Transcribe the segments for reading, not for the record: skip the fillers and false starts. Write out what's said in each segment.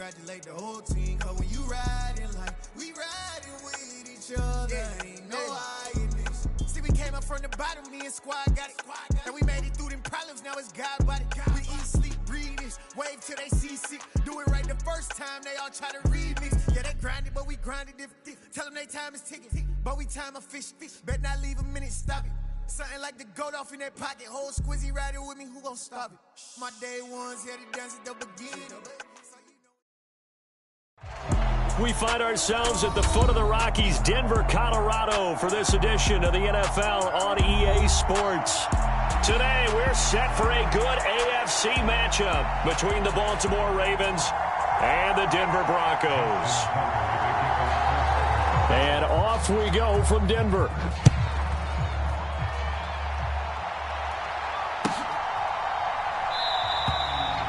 congratulate the whole team. Cause when you riding like we riding with each other, ain't no hiding this. See, we came up from the bottom, me and squad got it. And we made it through them problems, now it's God body. We eat, sleep, breathe this, wave till they see sick. Do it right the first time, they all try to remix. Yeah, they grinded, but we grinded different. Tell them they time is ticking, but we time a fish. Bet not leave a minute, stop it. Something like the goat off in that pocket. Whole squizzy riding with me, who gon' stop it? My day ones, yeah, they dance at the beginning. We find ourselves at the foot of the Rockies, Denver, Colorado, for this edition of the NFL on EA Sports. Today, we're set for a good AFC matchup between the Baltimore Ravens and the Denver Broncos. And off we go from Denver.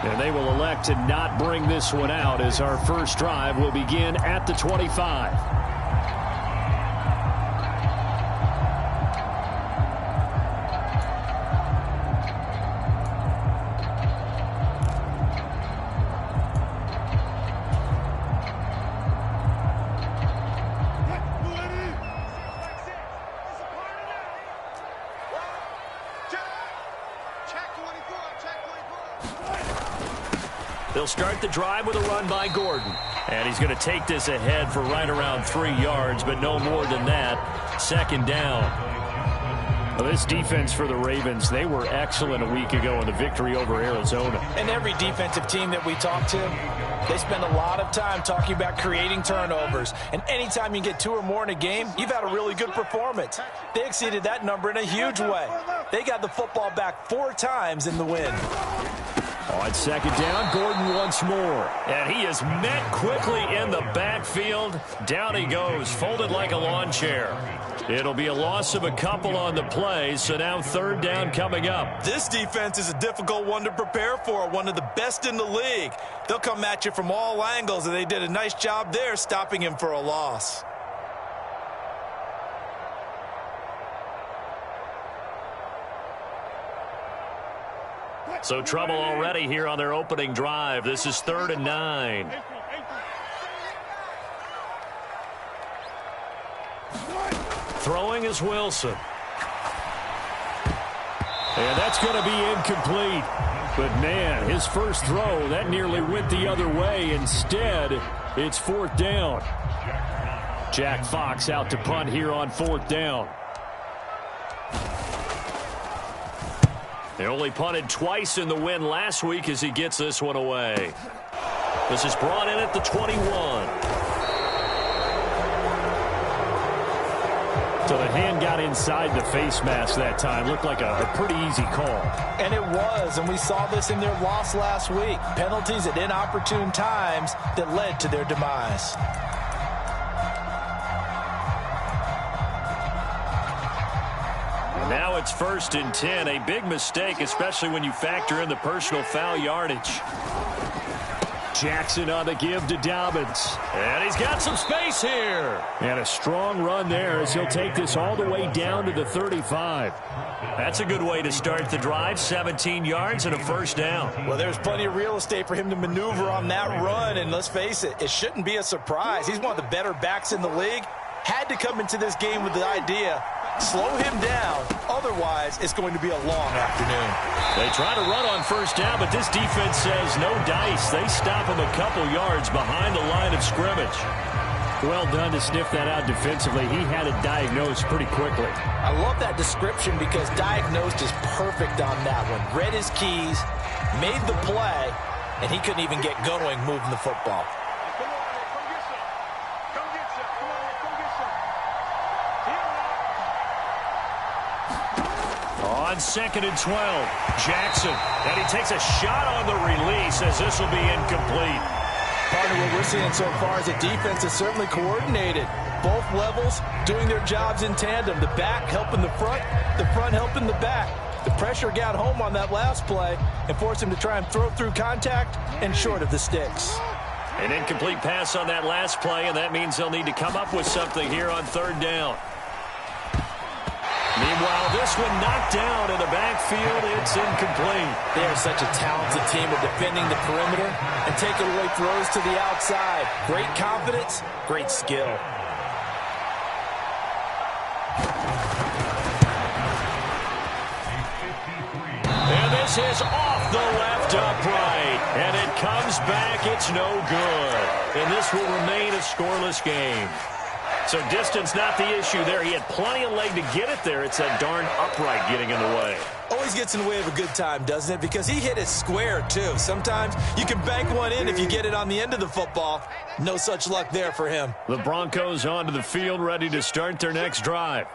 And they will elect to not bring this one out as our first drive will begin at the 25. They'll start the drive with a run by Gordon. And he's going to take this ahead for right around 3 yards, but no more than that. Second down. Well, this defense for the Ravens, they were excellent a week ago in the victory over Arizona. And every defensive team that we talk to, they spend a lot of time talking about creating turnovers. And anytime you get 2 or more in a game, you've had a really good performance. They exceeded that number in a huge way. They got the football back 4 times in the win. On second down, Gordon once more. And he is met quickly in the backfield. Down he goes, folded like a lawn chair. It'll be a loss of a couple on the play, so now third down coming up. This defense is a difficult one to prepare for, one of the best in the league. They'll come at you from all angles, and they did a nice job there stopping him for a loss. So trouble already here on their opening drive. This is 3rd and 9. Throwing is Wilson. And that's going to be incomplete. But, man, his first throw, that nearly went the other way. Instead, it's 4th down. Jack Fox out to punt here on 4th down. They only punted twice in the win last week as he gets this one away. This is brought in at the 21. So the hand got inside the face mask that time. Looked like a pretty easy call. And it was, and we saw this in their loss last week. Penalties at inopportune times that led to their demise. Now it's 1st and 10. A big mistake, especially when you factor in the personal foul yardage. Jackson on the give to Dobbins. And he's got some space here. And a strong run there as he'll take this all the way down to the 35. That's a good way to start the drive. 17 yards and a first down. Well, there's plenty of real estate for him to maneuver on that run. And let's face it, it shouldn't be a surprise. He's one of the better backs in the league. Had to come into this game with the idea, slow him down, otherwise it's going to be a long afternoon. They try to run on first down, but this defense says no dice. They stop him a couple yards behind the line of scrimmage. Well done to sniff that out defensively. He had it diagnosed pretty quickly. I love that description because diagnosed is perfect on that one. Read his keys, made the play, and he couldn't even get going moving the football. On 2nd and 12, Jackson, and he takes a shot on the release as this will be incomplete. Partner, what we're seeing so far is the defense is certainly coordinated. Both levels doing their jobs in tandem. The back helping the front helping the back. The pressure got home on that last play and forced him to try and throw through contact and short of the sticks. An incomplete pass on that last play, and that means they'll need to come up with something here on 3rd down. Meanwhile, this one knocked down in the backfield. It's incomplete. They are such a talented team at defending the perimeter and taking away throws to the outside. Great confidence, great skill. And this is off the left upright. And it comes back. It's no good. And this will remain a scoreless game. So distance not the issue there. He had plenty of leg to get it there. It's that darn upright getting in the way. Always gets in the way of a good time, doesn't it? Because he hit it square, too. Sometimes you can bank one in if you get it on the end of the football. No such luck there for him. The Broncos onto the field, ready to start their next drive.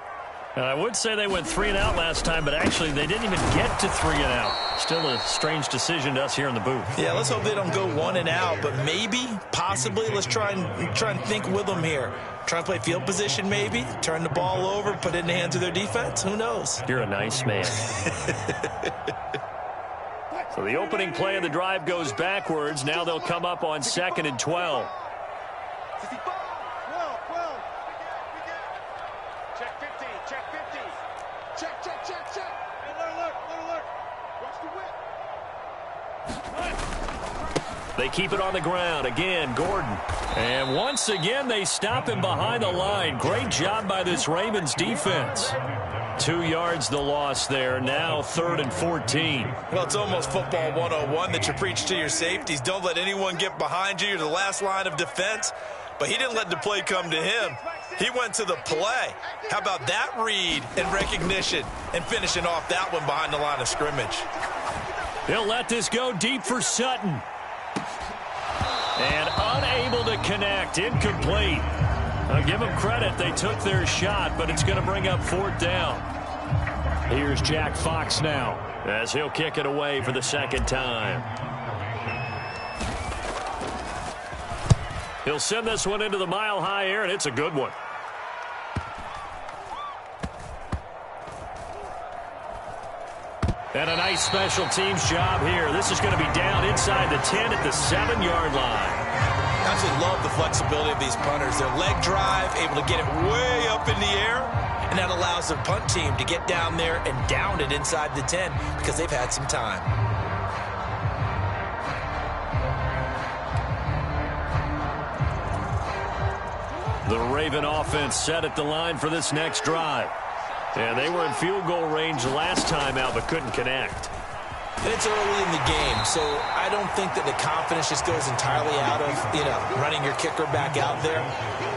I would say they went 3 and out last time, but actually they didn't even get to 3 and out. Still a strange decision to us here in the booth. Yeah, let's hope they don't go 1 and out, but maybe, possibly, let's try and think with them here. Try and play field position maybe, turn the ball over, put it in the hands of their defense. Who knows? You're a nice man. So the opening play of the drive goes backwards. Now they'll come up on 2nd and 12. They keep it on the ground. Again, Gordon. And once again, they stop him behind the line. Great job by this Ravens defense. 2 yards the loss there. Now 3rd and 14. Well, it's almost football 101 that you preach to your safeties. Don't let anyone get behind you. You're the last line of defense. But he didn't let the play come to him. He went to the play. How about that read and recognition and finishing off that one behind the line of scrimmage? He'll let this go deep for Sutton. And unable to connect. Incomplete. I'll give them credit. They took their shot, but it's going to bring up 4th down. Here's Jack Fox now as he'll kick it away for the 2nd time. He'll send this one into the mile-high air, and it's a good one. And a nice special teams job here. This is going to be down inside the 10 at the 7-yard line. I absolutely love the flexibility of these punters. Their leg drive, able to get it way up in the air, and that allows their punt team to get down there and down it inside the 10 because they've had some time. The Raven offense set at the line for this next drive. And they were in field goal range last time out, but couldn't connect. And it's early in the game, so I don't think that the confidence just goes entirely out of, running your kicker back out there.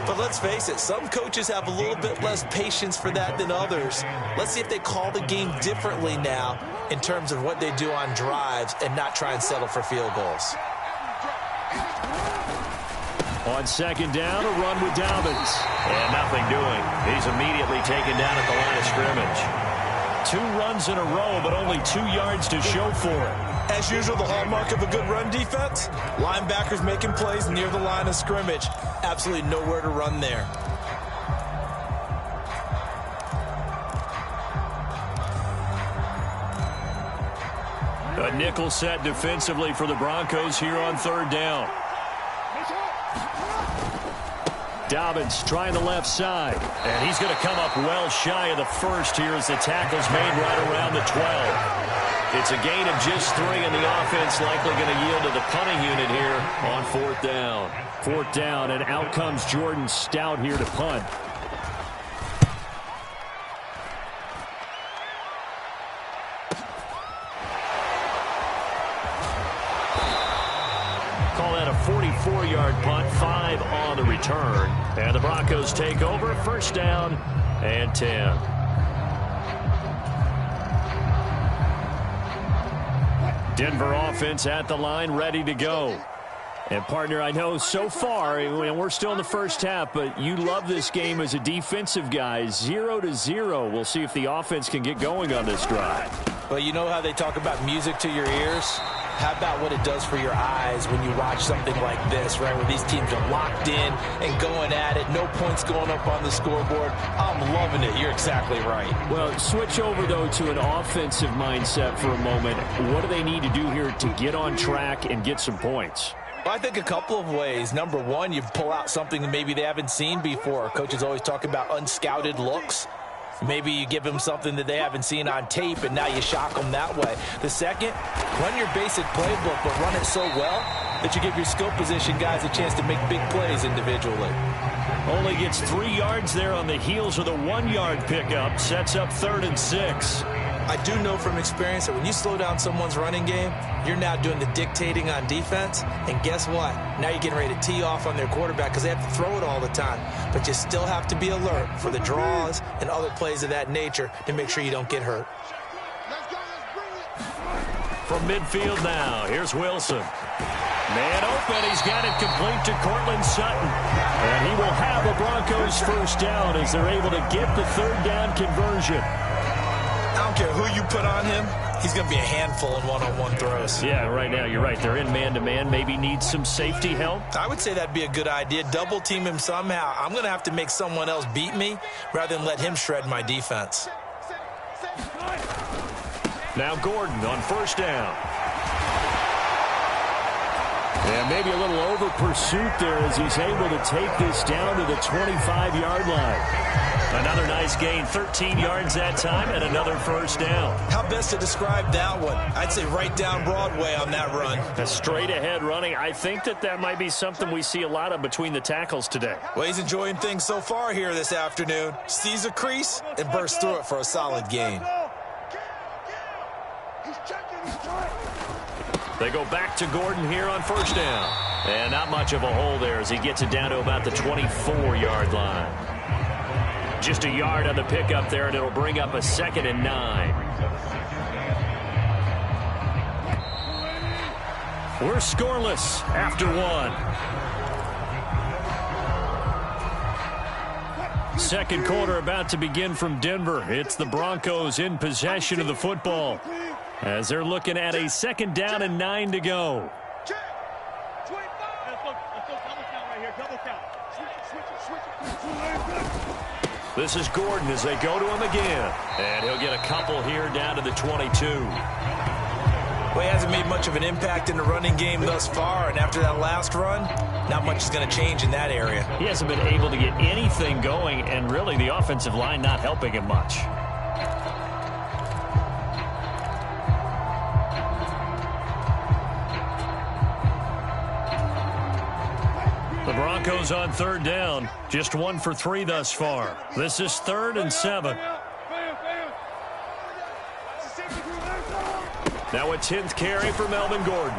But let's face it, some coaches have a little bit less patience for that than others. Let's see if they call the game differently now in terms of what they do on drives and not try and settle for field goals. On 2nd down, a run with Dobbins. And nothing doing. He's immediately taken down at the line of scrimmage. 2 runs in a row, but only 2 yards to show for it. As usual, the hallmark of a good run defense, linebackers making plays near the line of scrimmage. Absolutely nowhere to run there. A nickel set defensively for the Broncos here on 3rd down. Dobbins trying the left side. And he's going to come up well shy of the first here as the tackle's made right around the 12. It's a gain of just 3, and the offense likely going to yield to the punting unit here on 4th down. 4th down, and out comes Jordan Stout here to punt. Call that a 44-yard punt, 5 on the return. And the Broncos take over, 1st down and 10. Denver offense at the line, ready to go. And, partner, I know so far, we're still in the first half, but you love this game as a defensive guy. 0-0. We'll see if the offense can get going on this drive. Well, you know how they talk about music to your ears? How about what it does for your eyes when you watch something like this, right, where these teams are locked in and going at it, no points going up on the scoreboard? I'm loving it. You're exactly right. Well, switch over, though, to an offensive mindset for a moment. What do they need to do here to get on track and get some points? Well, I think a couple of ways. Number one, you pull out something that maybe they haven't seen before. Coaches always talk about unscouted looks. Maybe you give them something that they haven't seen on tape, and now you shock them that way. The second, run your basic playbook, but run it so well that you give your skill position guys a chance to make big plays individually. Only gets 3 yards there on the heels of the 1-yard pickup. Sets up 3rd and 6. I do know from experience that when you slow down someone's running game, you're now doing the dictating on defense. And guess what? Now you're getting ready to tee off on their quarterback because they have to throw it all the time. But you still have to be alert for the draws and other plays of that nature to make sure you don't get hurt. From midfield now, here's Wilson. Man open, he's got it complete to Cortland Sutton. And he will have a Broncos first down as they're able to get the 3rd down conversion. I don't care who you put on him, he's going to be a handful in one-on-one throws. Yeah, right now you're right. They're in man-to-man. Maybe needs some safety help. I would say that'd be a good idea. Double team him somehow. I'm going to have to make someone else beat me rather than let him shred my defense. Now Gordon on first down. And maybe a little over pursuit there as he's able to take this down to the 25-yard line. Another nice gain, 13 yards that time, and another first down. How best to describe that one? I'd say right down Broadway on that run. A straight-ahead running. I think that might be something we see a lot of between the tackles today. Well, he's enjoying things so far here this afternoon. Sees a crease and bursts through it for a solid gain. They go back to Gordon here on first down. And not much of a hole there as he gets it down to about the 24-yard line. Just a yard on the pickup there, and it'll bring up a 2nd and 9. We're scoreless after 1. Second quarter about to begin from Denver. It's the Broncos in possession of the football as they're looking at a 2nd down and 9 to go. This is Gordon as they go to him again. And he'll get a couple here down to the 22. Well, he hasn't made much of an impact in the running game thus far, and after that last run, not much is going to change in that area. He hasn't been able to get anything going, and really the offensive line not helping him much. The Broncos on 3rd down. Just 1 for 3 thus far. This is 3rd and 7. Now a 10th carry for Melvin Gordon.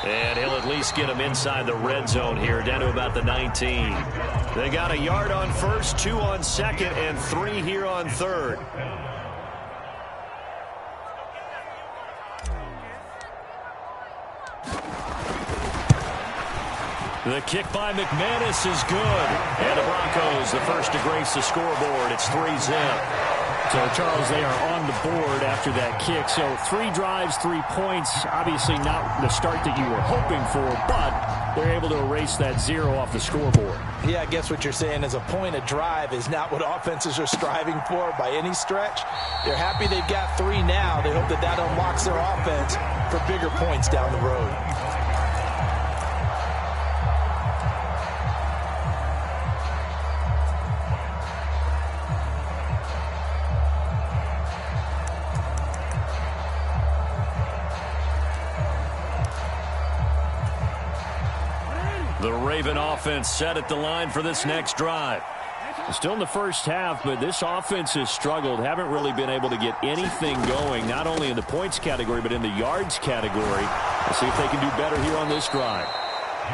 And he'll at least get him inside the red zone here, down to about the 19. They got a yard on first, 2 on 2nd, and 3 here on 3rd. The kick by McManus is good. And the Broncos, the first to grace the scoreboard. It's 3-zip. So, Charles, they are on the board after that kick. So, 3 drives, 3 points. Obviously not the start that you were hoping for, but they're able to erase that 0 off the scoreboard. Yeah, I guess what you're saying is a point a drive is not what offenses are striving for by any stretch. They're happy they've got 3 now. They hope that that unlocks their offense for bigger points down the road. The Raven offense set at the line for this next drive. Still in the first half, but this offense has struggled. Haven't really been able to get anything going, not only in the points category, but in the yards category. Let's see if they can do better here on this drive.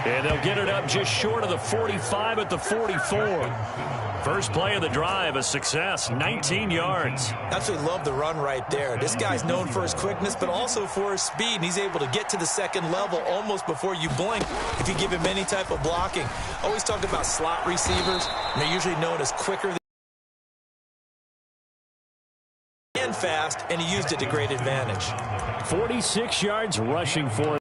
And they'll get it up just short of the 45 at the 44. First play of the drive, a success, 19 yards. Absolutely love the run right there. This guy's known for his quickness, but also for his speed, and he's able to get to the second level almost before you blink if you give him any type of blocking. Always talk about slot receivers, and they're usually known as quicker and fast, and he used it to great advantage. 46 yards rushing for him.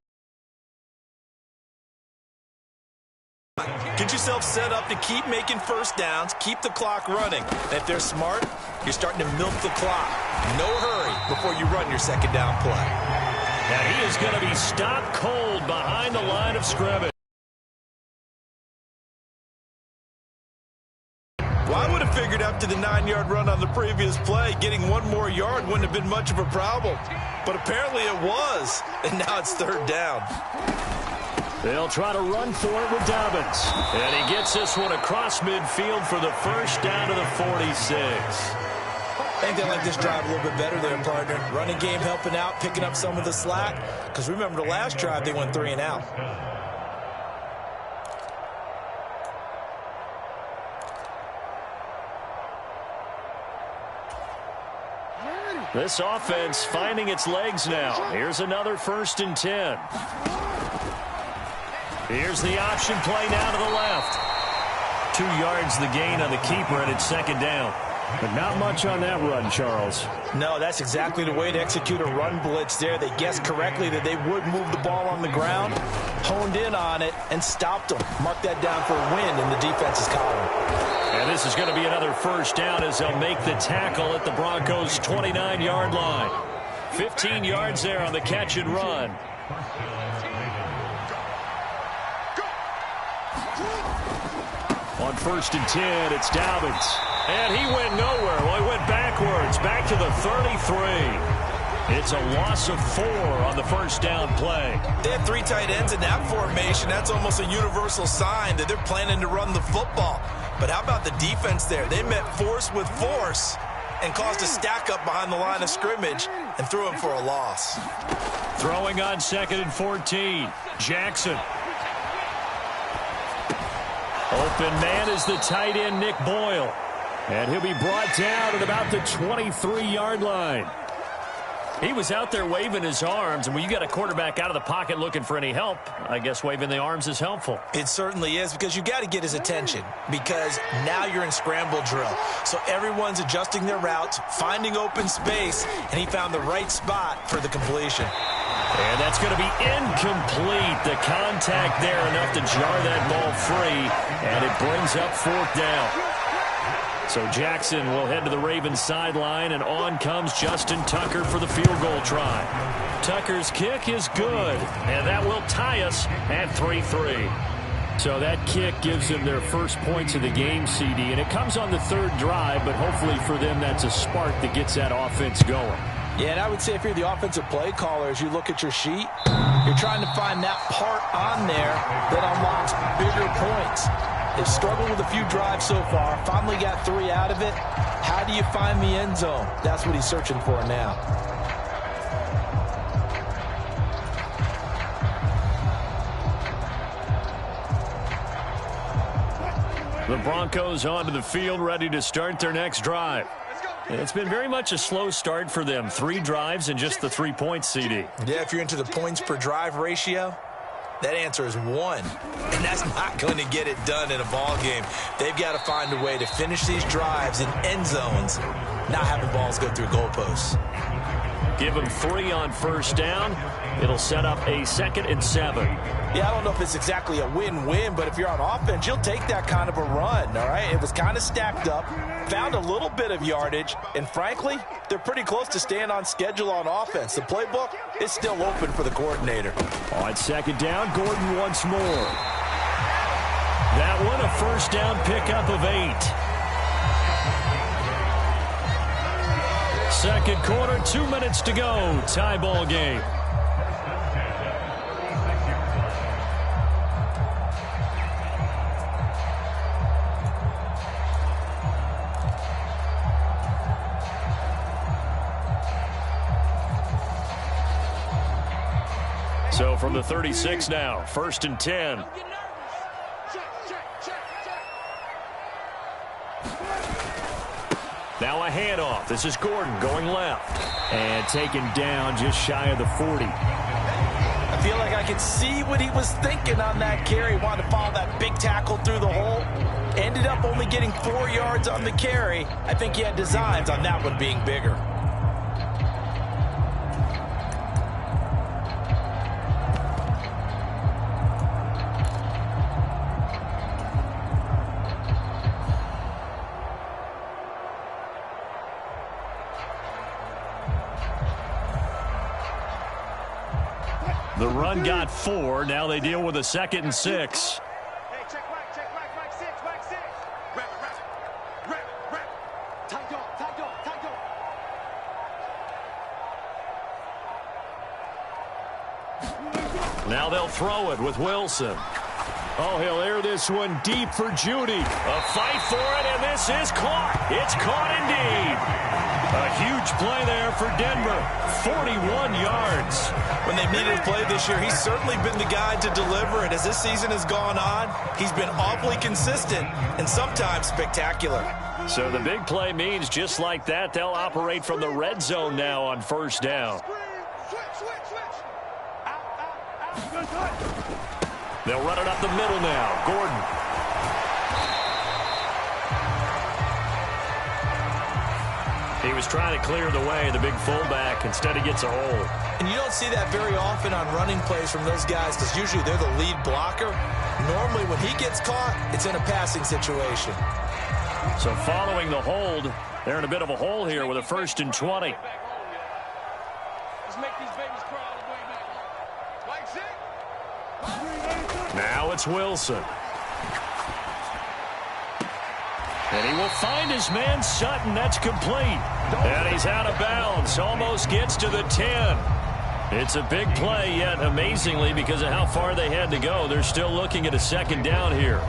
Get yourself set up to keep making first downs, keep the clock running. And if they're smart, you're starting to milk the clock. No hurry before you run your second down play. And he is going to be stopped cold behind the line of scrimmage. Well, I would have figured after after the 9-yard run on the previous play. Getting one more yard wouldn't have been much of a problem. But apparently it was, and now it's third down. They'll try to run for it with Dobbins. And he gets this one across midfield for the first down to the 46. I think they like this drive a little bit better there, partner. Running game helping out, picking up some of the slack. Because remember, the last drive, they went 3 and out. This offense finding its legs now. Here's another 1st and 10. Here's the option play now to the left. 2 yards the gain on the keeper, and it's 2nd down. But not much on that run, Charles. No, that's exactly the way to execute a run blitz there. They guessed correctly that they would move the ball on the ground, honed in on it, and stopped them. Mark that down for a win in the defense's column. And this is going to be another 1st down as they'll make the tackle at the Broncos' 29-yard line. 15 yards there on the catch and run. On 1st and 10, it's Dobbins. And he went nowhere. Well, he went backwards, back to the 33. It's a loss of 4 on the 1st down play. They had 3 tight ends in that formation. That's almost a universal sign that they're planning to run the football. But how about the defense there? They met force with force and caused a stack up behind the line of scrimmage and threw him for a loss. Throwing on 2nd and 14. Jackson. Open man is the tight end, Nick Boyle. And he'll be brought down at about the 23-yard line. He was out there waving his arms, and when you got a quarterback out of the pocket looking for any help, I guess waving the arms is helpful. It certainly is, because you got to get his attention, because now you're in scramble drill. So everyone's adjusting their routes, finding open space, and he found the right spot for the completion. And that's going to be incomplete. The contact there enough to jar that ball free, and it brings up 4th down. So Jackson will head to the Ravens sideline, and on comes Justin Tucker for the field goal try. Tucker's kick is good, and that will tie us at 3-3. So that kick gives them their first points of the game, CD, and it comes on the 3rd drive, but hopefully for them that's a spark that gets that offense going. Yeah, and I would say if you're the offensive play caller, as you look at your sheet, you're trying to find that part on there that unlocks bigger points. They've struggled with a few drives so far, finally got 3 out of it. How do you find the end zone? That's what he's searching for now. The Broncos onto the field, ready to start their next drive. It's been very much a slow start for them. 3 drives and just the 3 points, CD. Yeah, if you're into the points per drive ratio, that answer is 1. And that's not going to get it done in a ball game. They've got to find a way to finish these drives in end zones, not having balls go through goalposts. Give them 3 on 1st down. It'll set up a 2nd and 7. Yeah, I don't know if it's exactly a win-win, but if you're on offense, you'll take that kind of a run, all right? It was kind of stacked up, found a little bit of yardage, and frankly, they're pretty close to staying on schedule on offense. The playbook is still open for the coordinator. On 2nd down, Gordon once more. That one, a 1st down pickup of 8. 2nd quarter, 2 minutes to go. Tie ball game. So from the 36 now, 1st and 10. Now a handoff. This is Gordon going left. And taken down just shy of the 40. I feel like I could see what he was thinking on that carry. Wanted to follow that big tackle through the hole. Ended up only getting 4 yards on the carry. I think he had designs on that one being bigger. The run got 4. Now they deal with a 2nd and 6. Now they'll throw it with Wilson. Oh, he'll air this one deep for Judy. A fight for it, and this is caught. It's caught indeed. A huge play there for Denver. 41 yards. When they've needed a play this year, he's certainly been the guy to deliver it. As this season has gone on, he's been awfully consistent and sometimes spectacular. So the big play means just like that, they'll operate from the red zone now on first down. They'll run it up the middle now. Gordon. He was trying to clear the way, the big fullback. Instead, he gets a hole. And you don't see that very often on running plays from those guys because usually they're the lead blocker. Normally, when he gets caught, it's in a passing situation. So following the hold, they're in a bit of a hole here with a 1st and 20. Now it's Wilson. And he will find his man Sutton. That's complete. And he's out of bounds. Almost gets to the 10. It's a big play, yet amazingly, because of how far they had to go, they're still looking at a 2nd down here.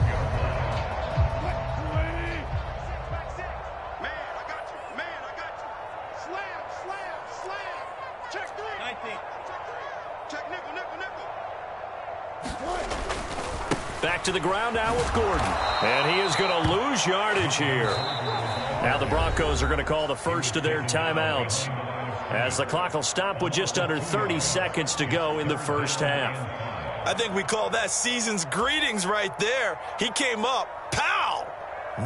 Back to the ground now with Gordon. And he is going to lose yardage here. Now the Broncos are going to call the first of their timeouts, as the clock will stop with just under 30 seconds to go in the first half. I think we call that season's greetings right there. He came up, pow!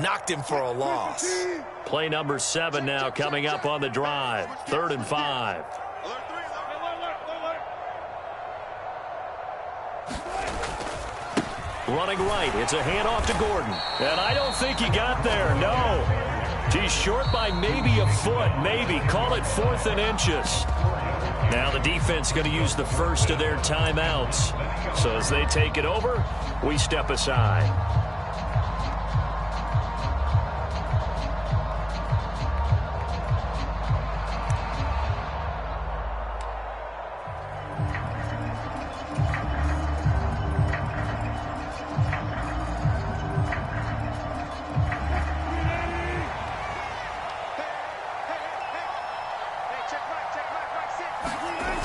Knocked him for a loss. Play number 7 now coming up on the drive. 3rd and 5. Running right, it's a handoff to Gordon. And I don't think he got there, no. He's short by maybe a foot, maybe. Call it 4th and inches. Now the defense going to use the first of their timeouts. So as they take it over, we step aside.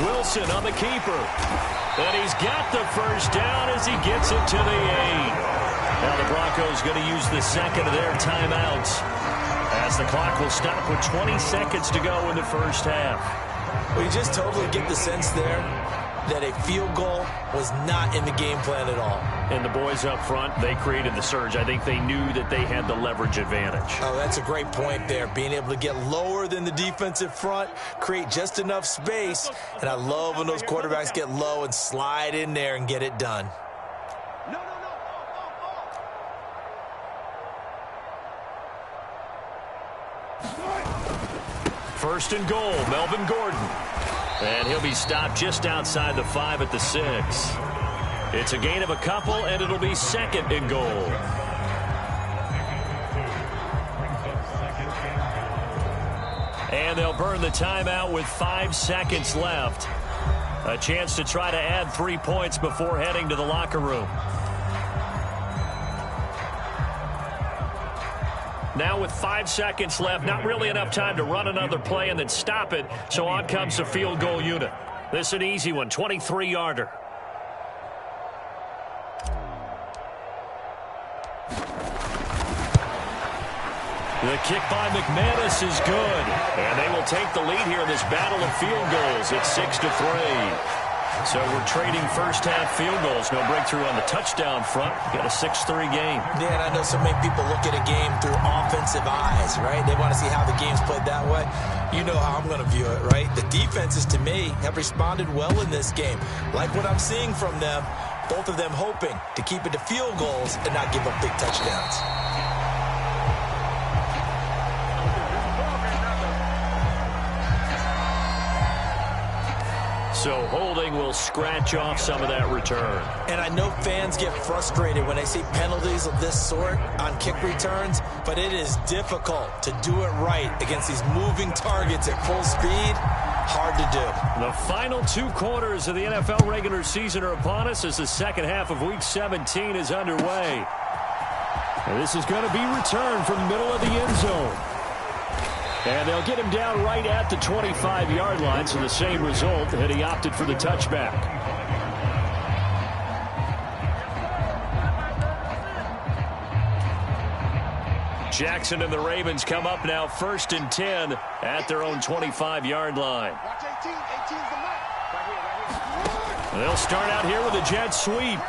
Wilson on the keeper. And he's got the first down as he gets it to the 8. Now the Broncos going to use the 2nd of their timeouts, as the clock will stop with 20 seconds to go in the first half. Well, you just totally get the sense there that a field goal was not in the game plan at all. And the boys up front, they created the surge. I think they knew that they had the leverage advantage. Oh, that's a great point there. Being able to get lower than the defensive front, create just enough space. And I love when those quarterbacks get low and slide in there and get it done. First and goal, Melvin Gordon. And he'll be stopped just outside the 5 at the 6. It's a gain of a couple, and it'll be 2nd and goal. And they'll burn the timeout with 5 seconds left. A chance to try to add 3 points before heading to the locker room. Now with 5 seconds left, not really enough time to run another play and then stop it, so on comes the field goal unit. This is an easy one, 23-yarder. The kick by McManus is good, and they will take the lead here in this battle of field goals. It's 6-3. So we're trading first-half field goals. No breakthrough on the touchdown front. Got a 6-3 game. Yeah, and I know so many people look at a game through offensive eyes, right? They want to see how the game's played that way. You know how I'm going to view it, right? The defenses, to me, have responded well in this game. Like what I'm seeing from them, both of them hoping to keep it to field goals and not give up big touchdowns. So holding will scratch off some of that return. And I know fans get frustrated when they see penalties of this sort on kick returns, but it is difficult to do it right against these moving targets at full speed. Hard to do. The final 2 quarters of the NFL regular season are upon us as the second half of Week 17 is underway. And this is going to be returned from the middle of the end zone. And they'll get him down right at the 25-yard line, so the same result, and he opted for the touchback. Jackson and the Ravens come up now 1st and 10 at their own 25-yard line. They'll start out here with a jet sweep.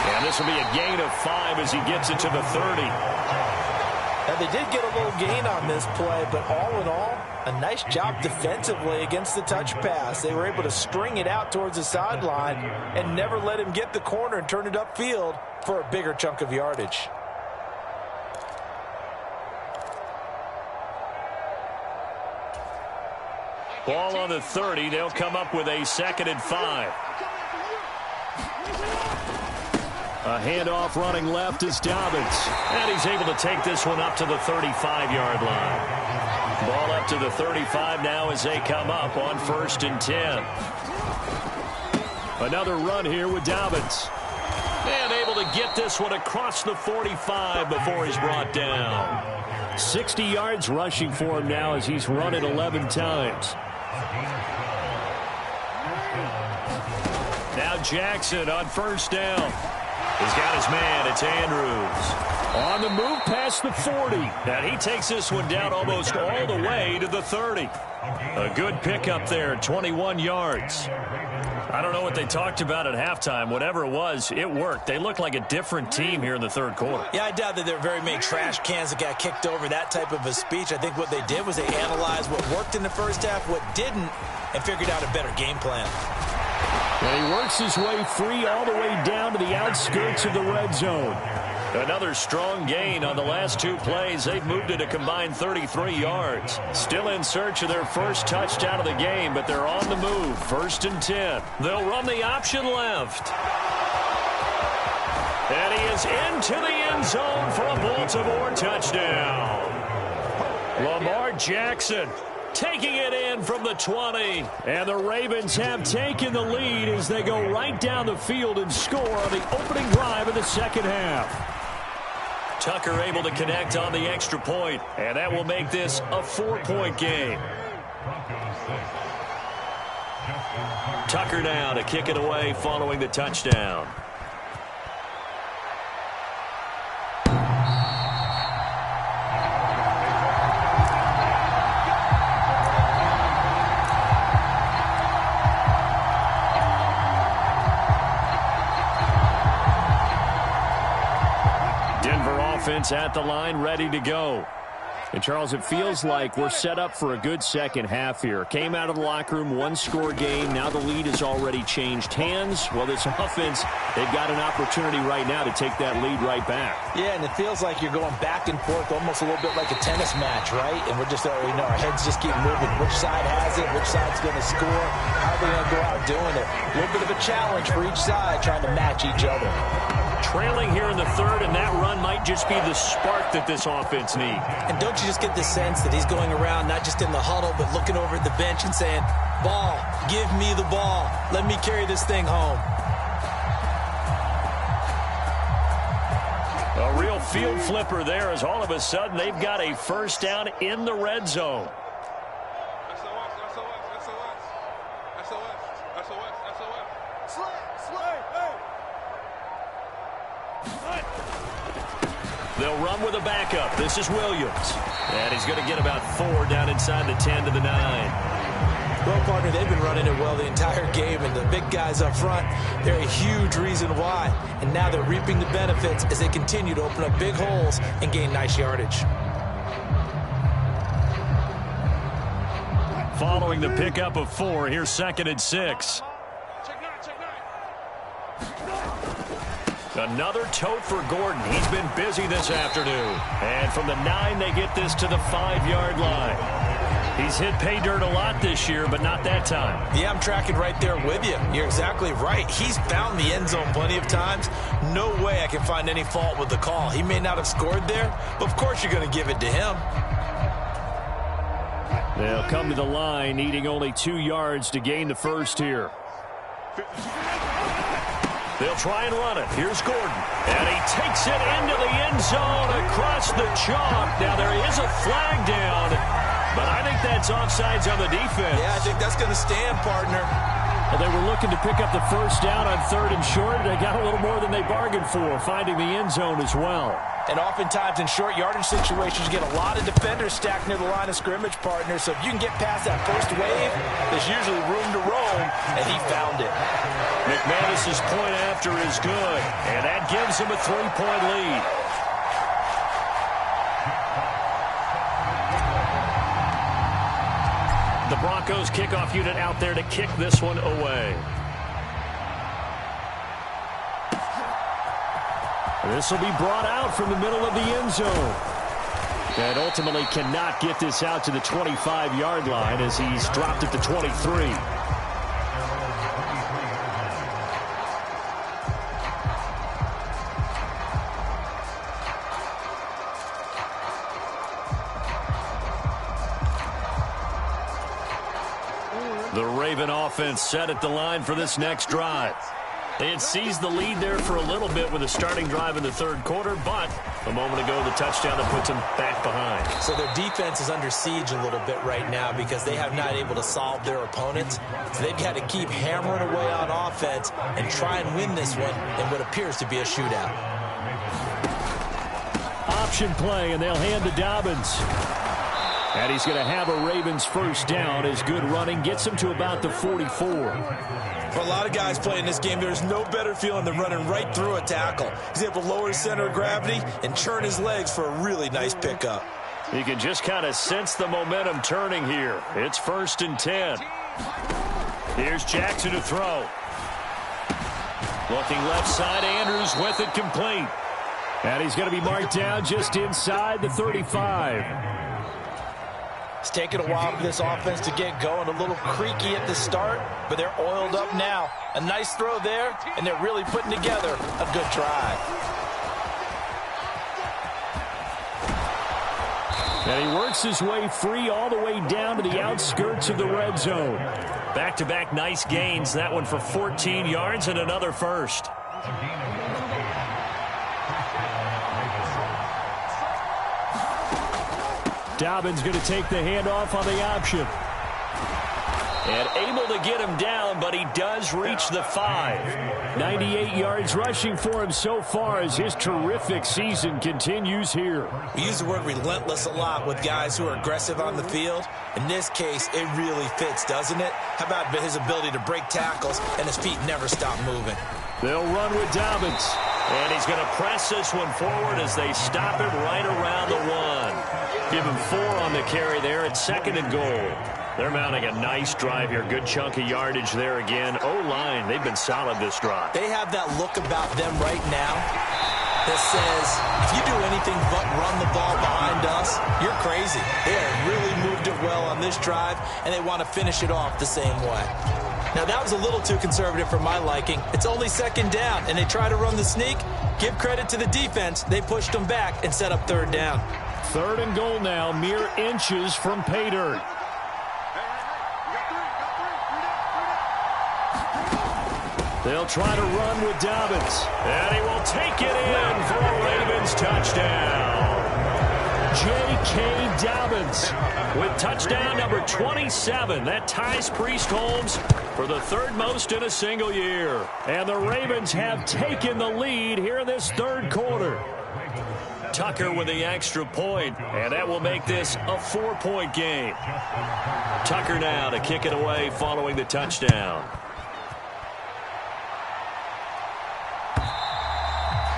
And this will be a gain of 5 as he gets it to the 30. Now, they did get a little gain on this play, but all in all, a nice job defensively against the touch pass. They were able to string it out towards the sideline and never let him get the corner and turn it upfield for a bigger chunk of yardage. Ball on the 30. They'll come up with a 2nd and 5. A handoff running left is Dobbins. And he's able to take this one up to the 35-yard line. Ball up to the 35 now as they come up on 1st and 10. Another run here with Dobbins. And able to get this one across the 45 before he's brought down. 60 yards rushing for him now as he's run it 11 times. Now Jackson on 1st down. He's got his man. It's Andrews. On the move past the 40. And he takes this one down almost all the way to the 30. A good pickup there, 21 yards. I don't know what they talked about at halftime. Whatever it was, it worked. They look like a different team here in the 3rd quarter. Yeah, I doubt that there are very many trash cans that got kicked over, that type of a speech. I think what they did was they analyzed what worked in the first half, what didn't, and figured out a better game plan. And he works his way free all the way down to the outskirts of the red zone. Another strong gain on the last 2 plays. They've moved it a combined 33 yards. Still in search of their first touchdown of the game, but they're on the move. 1st and 10. They'll run the option left. And he is into the end zone for a Baltimore touchdown. Lamar Jackson taking it in from the 20. And the Ravens have taken the lead as they go right down the field and score on the opening drive of the second half. Tucker able to connect on the extra point, and that will make this a 4-point game. Tucker now to kick it away following the touchdown. Offense at the line, ready to go. And, Charles, it feels like we're set up for a good second half here. Came out of the locker room, 1-score game. Now the lead has already changed hands. Well, this offense, they've got an opportunity right now to take that lead right back. Yeah, and it feels like you're going back and forth almost a little bit like a tennis match, right? And we're just, our heads just keep moving. Which side has it? Which side's going to score? How are they going to go out doing it? A little bit of a challenge for each side trying to match each other. Trailing here in the 3rd, and that run might just be the spark that this offense needs. And don't you just get the sense that he's going around not just in the huddle but looking over at the bench and saying, ball, give me the ball. Let me carry this thing home. A real field flipper there as all of a sudden they've got a first down in the red zone. They'll run with a backup. This is Williams. And he's going to get about 4 down inside the 10 to the 9. Well, partner, they've been running it well the entire game, and the big guys up front, they're a huge reason why. And now they're reaping the benefits as they continue to open up big holes and gain nice yardage. Following the pickup of 4, here's 2nd and 6. Another tote for Gordon. He's been busy this afternoon. And from the 9, they get this to the 5-yard line. He's hit pay dirt a lot this year, but not that time. Yeah, I'm tracking right there with you. You're exactly right. He's found the end zone plenty of times. No way I can find any fault with the call. He may not have scored there, but of course you're going to give it to him. They'll come to the line, needing only 2 yards to gain the first here. They'll try and run it. Here's Gordon. And he takes it into the end zone across the chalk. Now, there is a flag down, but I think that's offsides on the defense. Yeah, I think that's going to stand, partner. Well, they were looking to pick up the first down on 3rd and short. They got a little more than they bargained for, finding the end zone as well. And oftentimes in short yardage situations, you get a lot of defenders stacked near the line of scrimmage, partner. So if you can get past that first wave, there's usually room to roam, and he found it. McManus's point after is good, and that gives him a 3-point lead. The Broncos kickoff unit out there to kick this one away. This will be brought out from the middle of the end zone. And ultimately cannot get this out to the 25-yard line as he's dropped at the 23. The Raven offense set at the line for this next drive. They had seized the lead there for a little bit with a starting drive in the 3rd quarter, but a moment ago the touchdown that puts them back behind. So their defense is under siege a little bit right now because they have not able to solve their opponents. So they've got to keep hammering away on offense and try and win this one in what appears to be a shootout. Option play, and they'll hand to Dobbins. And he's going to have a Ravens first down as good running gets him to about the 44. For a lot of guys playing this game, there's no better feeling than running right through a tackle. He's able to lower his center of gravity and churn his legs for a really nice pickup. You can just kind of sense the momentum turning here. It's 1st and 10. Here's Jackson to throw. Looking left side, Andrews with it complete. And he's going to be marked down just inside the 35. It's taken a while for this offense to get going. A little creaky at the start, but they're oiled up now. A nice throw there, and they're really putting together a good drive. And he works his way free all the way down to the outskirts of the red zone. Back-to-back nice gains. That one for 14 yards and another first. Dobbins going to take the handoff on the option. And able to get him down, but he does reach the 5. 98 yards rushing for him so far as his terrific season continues here. We use the word relentless a lot with guys who are aggressive on the field. In this case, it really fits, doesn't it? How about his ability to break tackles and his feet never stop moving? They'll run with Dobbins. And he's going to press this one forward as they stop him right around the 1. Give him 4 on the carry there at 2nd and goal. They're mounting a nice drive here. Good chunk of yardage there again. O-line, they've been solid this drive. They have that look about them right now that says, if you do anything but run the ball behind us, you're crazy. They have really moved it well on this drive, and they want to finish it off the same way. Now, that was a little too conservative for my liking. It's only 2nd down, and they try to run the sneak. Give credit to the defense. They pushed them back and set up 3rd down. 3rd and goal now, mere inches from pay dirt. They'll try to run with Dobbins. And he will take it in for a Ravens touchdown. J.K. Dobbins with touchdown number 27. That ties Priest Holmes for the 3rd most in a single year. And the Ravens have taken the lead here in this 3rd quarter. Tucker with the extra point, and that will make this a 4-point game. Tucker now to kick it away following the touchdown.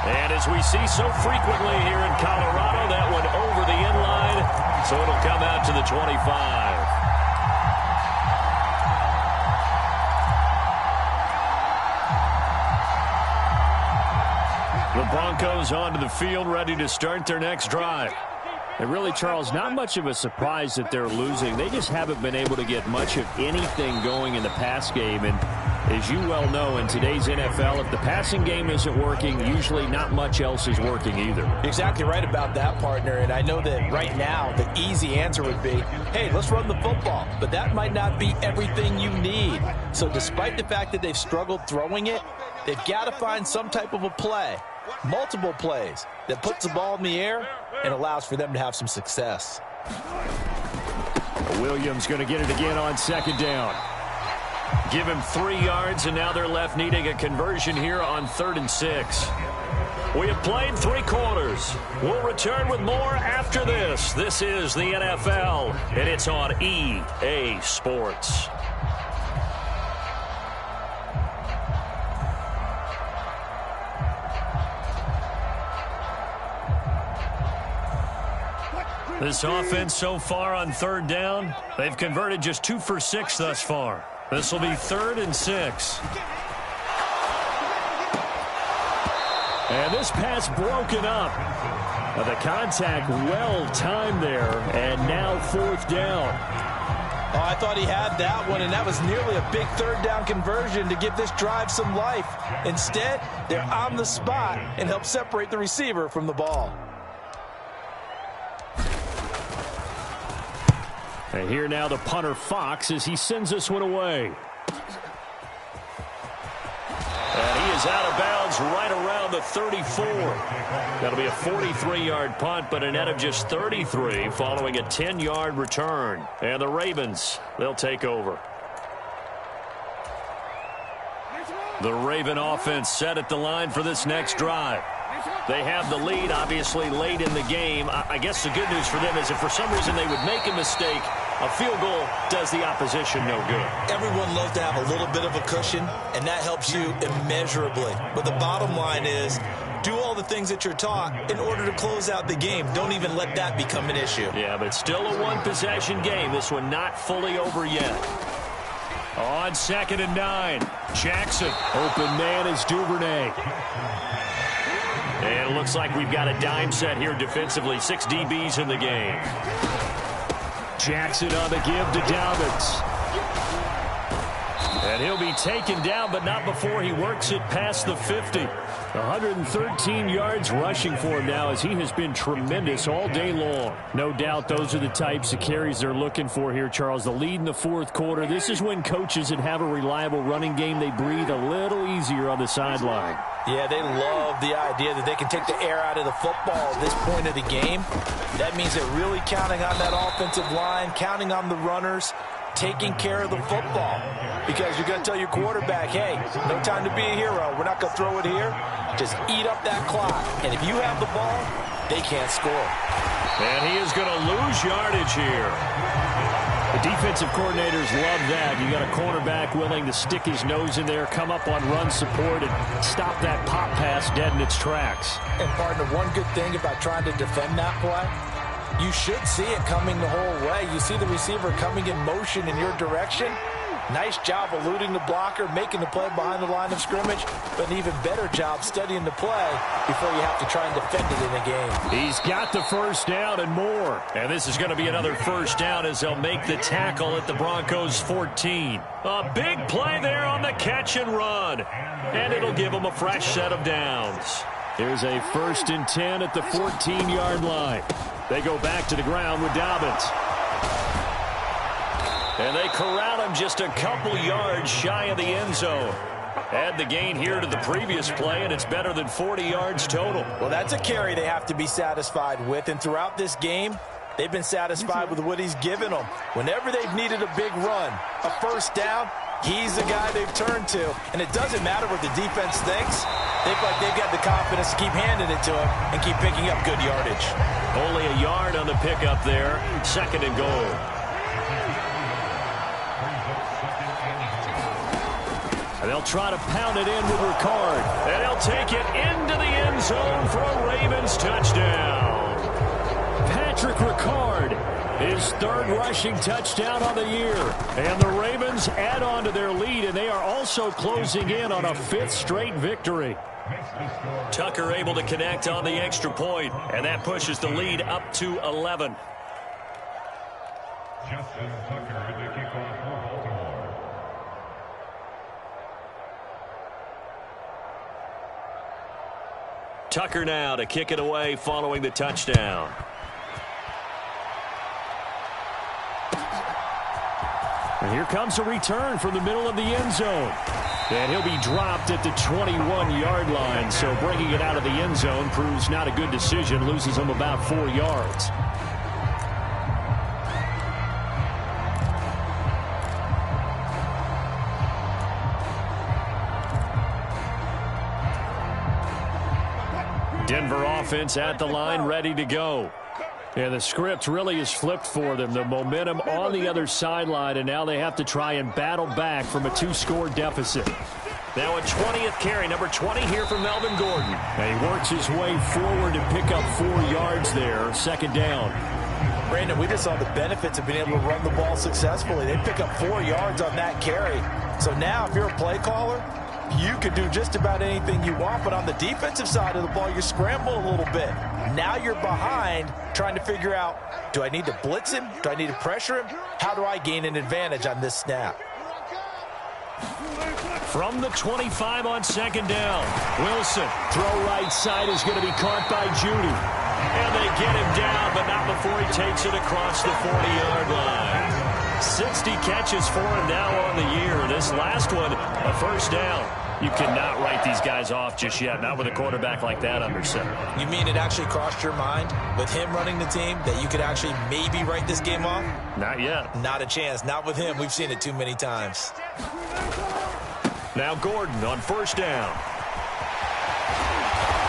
And as we see so frequently here in Colorado, that one over the end line, so it'll come out to the 25. The Broncos onto the field, ready to start their next drive. And really, Charles, not much of a surprise that they're losing. They just haven't been able to get much of anything going in the pass game. And As you well know, in today's NFL, if the passing game isn't working, usually not much else is working either. Exactly right about that, partner. And I know that right now the easy answer would be, hey, let's run the football. But that might not be everything you need. So despite the fact that they've struggled throwing it, they've got to find some type of a play, multiple plays, that puts the ball in the air and allows for them to have some success. Williams going to get it again on second down. Give him 3 yards, and now they're left needing a conversion here on 3rd and 6. We have played 3 quarters. We'll return with more after this. This is the NFL, and it's on EA Sports. This offense so far on 3rd down, they've converted just 2 for 6 thus far. This will be 3rd and 6. And this pass broken up. The contact well timed there, and now 4th down. Oh, I thought he had that one, and that was nearly a big 3rd down conversion to give this drive some life. Instead, they're on the spot and help separate the receiver from the ball. And here now the punter Fox as he sends this one away. And he is out of bounds right around the 34. That'll be a 43-yard punt, but a net of just 33 following a 10-yard return. And the Ravens, they'll take over. The Raven offense set at the line for this next drive. They have the lead, obviously, late in the game. I guess the good news for them is if for some reason they would make a mistake, a field goal does the opposition no good. Everyone loves to have a little bit of a cushion, and that helps you immeasurably. But the bottom line is, do all the things that you're taught in order to close out the game. Don't even let that become an issue. Yeah, but still a one-possession game. This one not fully over yet. On 2nd and 9, Jackson. Open man is Duvernay. And it looks like we've got a dime set here defensively. 6 DBs in the game. Jackson on the give to Dobbins. And he'll be taken down, but not before he works it past the 50. 113 yards rushing for him now as he has been tremendous all day long. No doubt those are the types of carries they're looking for here, Charles. The lead in the 4th quarter. This is when coaches that have a reliable running game, they breathe a little easier on the sideline. Yeah, they love the idea that they can take the air out of the football at this point of the game. That means they're really counting on that offensive line, counting on the runners, taking care of the football. Because you're going to tell your quarterback, hey, no time to be a hero. We're not going to throw it here. Just eat up that clock. And if you have the ball, they can't score. And he is going to lose yardage here. The defensive coordinators love that. You got a cornerback willing to stick his nose in there, come up on run support, and stop that pop pass dead in its tracks. And, partner, one good thing about trying to defend that play, you should see it coming the whole way. You see the receiver coming in motion in your direction. Nice job eluding the blocker, making the play behind the line of scrimmage, but an even better job studying the play before you have to try and defend it in a game. He's got the 1st down and more. And this is going to be another 1st down as they'll make the tackle at the Broncos' 14. A big play there on the catch and run. And it'll give them a fresh set of downs. Here's a 1st and 10 at the 14-yard line. They go back to the ground with Dobbins. And they corral him just a couple yards shy of the end zone. Add the gain here to the previous play, and it's better than 40 yards total. Well, that's a carry they have to be satisfied with. And throughout this game, they've been satisfied with what he's given them. Whenever they've needed a big run, a 1st down, he's the guy they've turned to. And it doesn't matter what the defense thinks. They feel like they've got the confidence to keep handing it to him and keep picking up good yardage. Only a yard on the pickup there. 2nd and goal. And they'll try to pound it in with Ricard. And they'll take it into the end zone for a Ravens touchdown. Patrick Ricard, his 3rd rushing touchdown on the year. And the Ravens add on to their lead, and they are also closing in on a 5th straight victory. Tucker able to connect on the extra point, and that pushes the lead up to 11. Justin Tucker, the kickoff for Baltimore. Tucker now to kick it away following the touchdown. And here comes a return from the middle of the end zone. And he'll be dropped at the 21-yard line. So bringing it out of the end zone proves not a good decision. Loses him about 4 yards. Denver offense at the line, ready to go. And the script really is flipped for them. The momentum on the other sideline, and now they have to try and battle back from a 2-score deficit. Now a 20th carry, number 20 here from Melvin Gordon. And he works his way forward to pick up 4 yards there, second down. Brandon, we just saw the benefits of being able to run the ball successfully. They pick up 4 yards on that carry. So now if you're a play caller, you can do just about anything you want, but on the defensive side of the ball, you scramble a little bit. Now you're behind trying to figure out, do I need to blitz him? Do I need to pressure him? How do I gain an advantage on this snap? From the 25 on second down, Wilson, throw right side is going to be caught by Judy. And they get him down, but not before he takes it across the 40-yard line. 60 catches for him now on the year. This last one, a first down. You cannot write these guys off just yet, not with a quarterback like that under center. You mean it actually crossed your mind with him running the team that you could actually maybe write this game off? Not yet. Not a chance. Not with him. We've seen it too many times. Now Gordon on first down.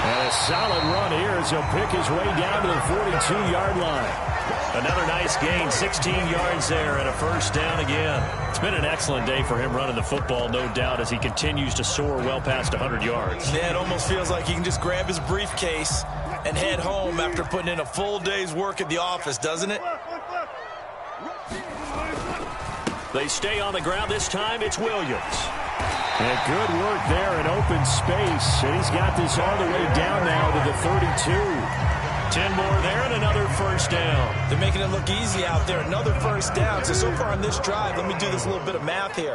And a solid run here as he'll pick his way down to the 42-yard line. Another nice gain, 16 yards there and a first down again. It's been an excellent day for him running the football, no doubt, as he continues to soar well past 100 yards. Yeah, it almost feels like he can just grab his briefcase and head home after putting in a full day's work at the office, doesn't it? They stay on the ground. This time it's Williams. And good work there in open space. And he's got this all the way down now to the 32. 10 more there and another first down. They're making it look easy out there. Another first down. So far on this drive, let me do this little bit of math here.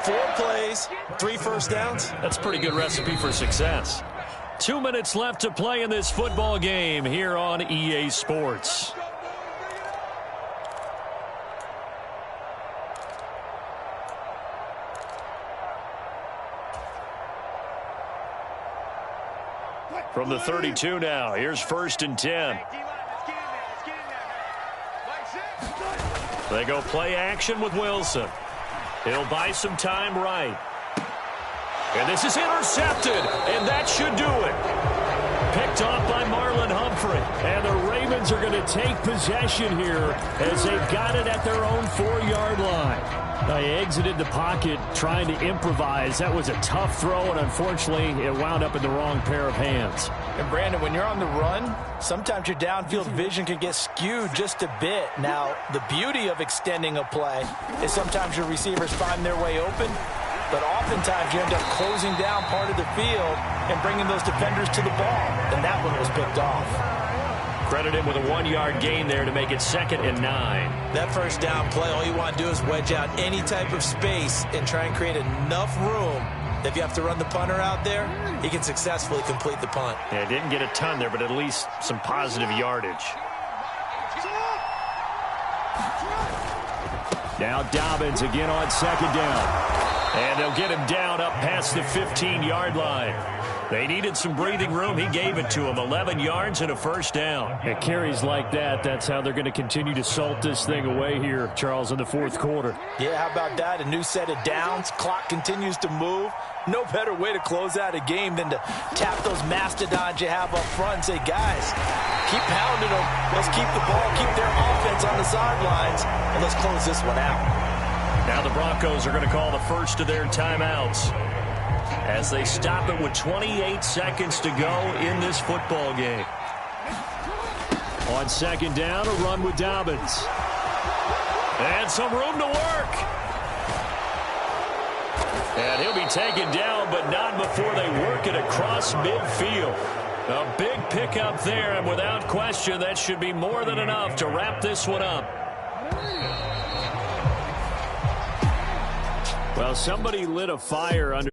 4 plays, 3 first downs. That's a pretty good recipe for success. 2 minutes left to play in this football game here on EA Sports. From the 32 now, here's 1st and 10. They go play action with Wilson. He'll buy some time right. And this is intercepted, and that should do it. Picked off by Marlon Humphrey. And the Ravens are going to take possession here as they've got it at their own 4-yard line. They exited the pocket trying to improvise. That was a tough throw, and unfortunately, it wound up in the wrong pair of hands. And, Brandon, when you're on the run, sometimes your downfield vision can get skewed just a bit. Now, the beauty of extending a play is sometimes your receivers find their way open, but oftentimes you end up closing down part of the field and bringing those defenders to the ball, and that one was picked off. Credit him with a 1-yard gain there to make it 2nd and 9. That first down play, all you want to do is wedge out any type of space and try and create enough room. If you have to run the punter out there, he can successfully complete the punt. Yeah, didn't get a ton there, but at least some positive yardage. Now Dobbins again on 2nd down. And they'll get him down up past the 15-yard line. They needed some breathing room. He gave it to him. 11 yards and a first down. It carries like that. That's how they're going to continue to salt this thing away here, Charles, in the 4th quarter. Yeah, how about that? A new set of downs. Clock continues to move. No better way to close out a game than to tap those mastodons you have up front and say, guys, keep pounding them. Let's keep the ball, keep their offense on the sidelines, and let's close this one out. Now the Broncos are going to call the first of their timeouts as they stop it with 28 seconds to go in this football game. On 2nd down, a run with Dobbins. And some room to work. And he'll be taken down, but not before they work it across midfield. A big pickup there, and without question, that should be more than enough to wrap this one up. Well, somebody lit a fire under